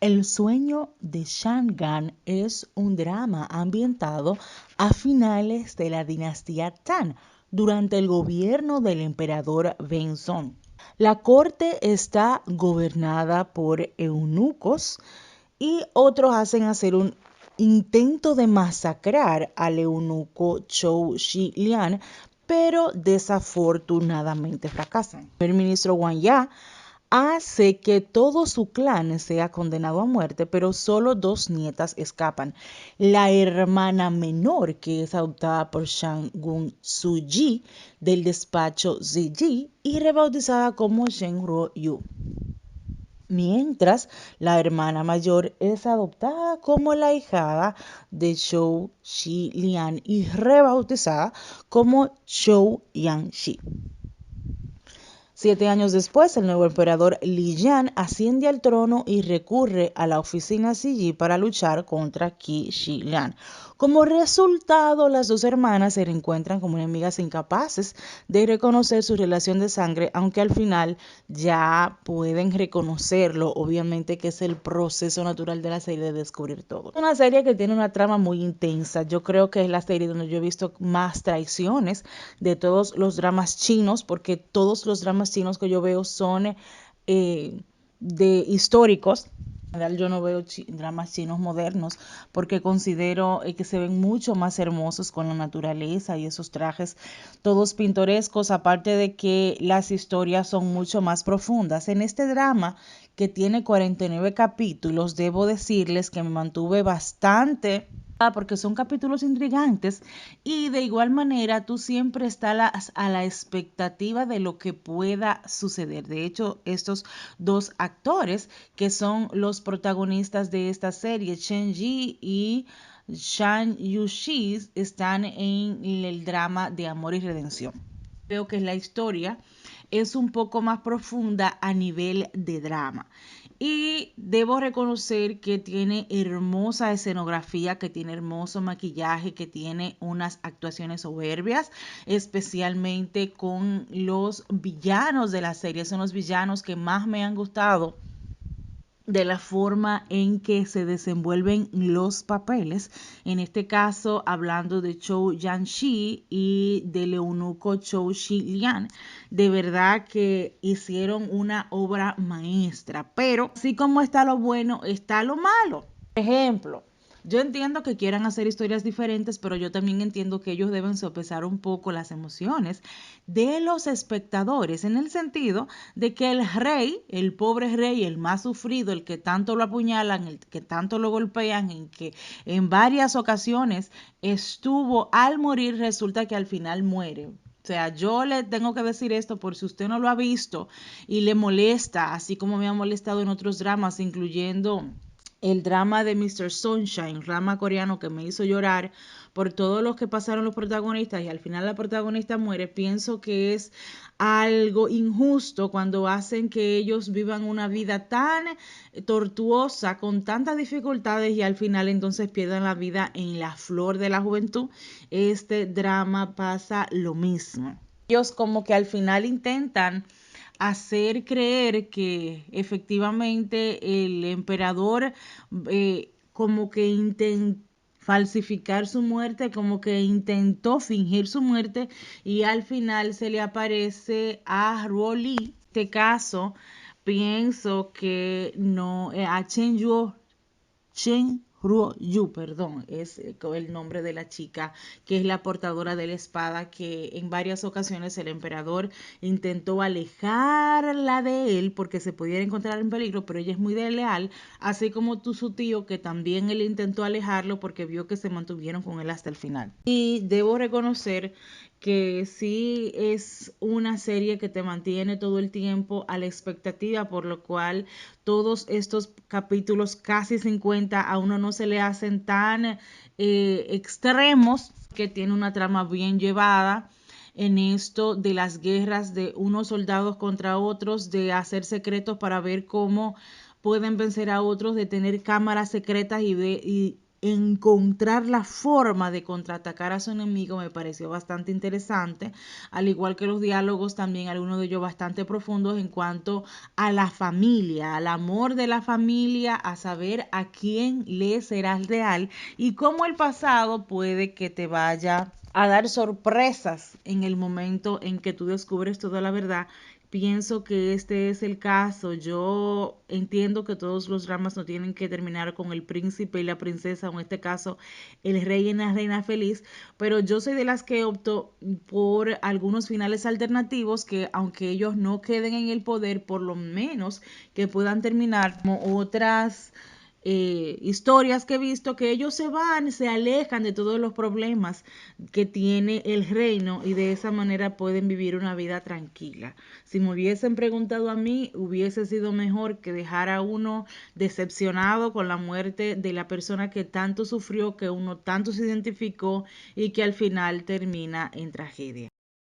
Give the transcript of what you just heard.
El sueño de Shangan es un drama ambientado a finales de la dinastía Tang, durante el gobierno del emperador Wenzong. La corte está gobernada por eunucos y otros hacen hacer un intento de masacrar al eunuco Zhou Xilian, pero desafortunadamente fracasan. El ministro Wang Ya hace que todo su clan sea condenado a muerte, pero solo dos nietas escapan. La hermana menor, que es adoptada por Shang-gun Su-ji del despacho Ziyi y rebautizada como Shen Ruo-yu. Mientras la hermana mayor es adoptada como la ahijada de Zhou Xilian y rebautizada como Zhou Yanxi. 7 años después, el nuevo emperador Li Yan asciende al trono y recurre a la oficina Ziyi para luchar contra Qi Shilan. Como resultado, las dos hermanas se reencuentran como enemigas incapaces de reconocer su relación de sangre, aunque al final ya pueden reconocerlo. Obviamente que es el proceso natural de la serie de descubrir todo. Es una serie que tiene una trama muy intensa. Yo creo que es la serie donde yo he visto más traiciones de todos los dramas chinos, porque todos los dramas chinos que yo veo son de históricos. En general yo no veo dramas chinos modernos porque considero que se ven mucho más hermosos con la naturaleza y esos trajes todos pintorescos, aparte de que las historias son mucho más profundas. En este drama, que tiene 49 capítulos, debo decirles que me mantuve bastante, porque son capítulos intrigantes y de igual manera tú siempre estás a la expectativa de lo que pueda suceder. De hecho, estos dos actores que son los protagonistas de esta serie, Chen Ji y Shang Yuxi, están en el drama de amor y redención. Creo que la historia es un poco más profunda a nivel de drama. Y debo reconocer que tiene hermosa escenografía, que tiene hermoso maquillaje, que tiene unas actuaciones soberbias, especialmente con los villanos de la serie. Son los villanos que más me han gustado, de la forma en que se desenvuelven los papeles. En este caso, hablando de Zhou Yanxi y del eunuco Zhou Xilian, de verdad que hicieron una obra maestra. Pero así como está lo bueno, está lo malo. Por ejemplo, yo entiendo que quieran hacer historias diferentes, pero yo también entiendo que ellos deben sopesar un poco las emociones de los espectadores, en el sentido de que el rey, el pobre rey, el más sufrido, el que tanto lo apuñalan, el que tanto lo golpean, en que en varias ocasiones estuvo al morir, resulta que al final muere. O sea, yo le tengo que decir esto por si usted no lo ha visto y le molesta, así como me ha molestado en otros dramas, incluyendo el drama de Mr. Sunshine, drama coreano que me hizo llorar por todo lo que pasaron los protagonistas y al final la protagonista muere. Pienso que es algo injusto cuando hacen que ellos vivan una vida tan tortuosa, con tantas dificultades y al final entonces pierdan la vida en la flor de la juventud. Este drama pasa lo mismo. Ellos como que al final intentan hacer creer que efectivamente el emperador como que intentó falsificar su muerte, como que intentó fingir su muerte y al final se le aparece a Ruoli. En este caso, pienso que no, a Chen Ruo-yu, perdón, es el nombre de la chica que es la portadora de la espada, que en varias ocasiones el emperador intentó alejarla de él porque se pudiera encontrar en peligro, pero ella es muy desleal, así como su tío, que también él intentó alejarlo porque vio que se mantuvieron con él hasta el final. Y debo reconocer que sí es una serie que te mantiene todo el tiempo a la expectativa, por lo cual todos estos capítulos, casi 50, a uno no se le hacen tan extremos, que tiene una trama bien llevada en esto de las guerras de unos soldados contra otros, de hacer secretos para ver cómo pueden vencer a otros, de tener cámaras secretas y encontrar la forma de contraatacar a su enemigo me pareció bastante interesante, al igual que los diálogos también, algunos de ellos bastante profundos en cuanto a la familia, al amor de la familia, a saber a quién le serás leal y cómo el pasado puede que te vaya a dar sorpresas en el momento en que tú descubres toda la verdad. Pienso que este es el caso. Yo entiendo que todos los dramas no tienen que terminar con el príncipe y la princesa, o en este caso el rey y la reina feliz, pero yo soy de las que opto por algunos finales alternativos que, aunque ellos no queden en el poder, por lo menos que puedan terminar como otras historias que he visto, que ellos se van, se alejan de todos los problemas que tiene el reino y de esa manera pueden vivir una vida tranquila. Si me hubiesen preguntado a mí, hubiese sido mejor que dejar a uno decepcionado con la muerte de la persona que tanto sufrió, que uno tanto se identificó y que al final termina en tragedia.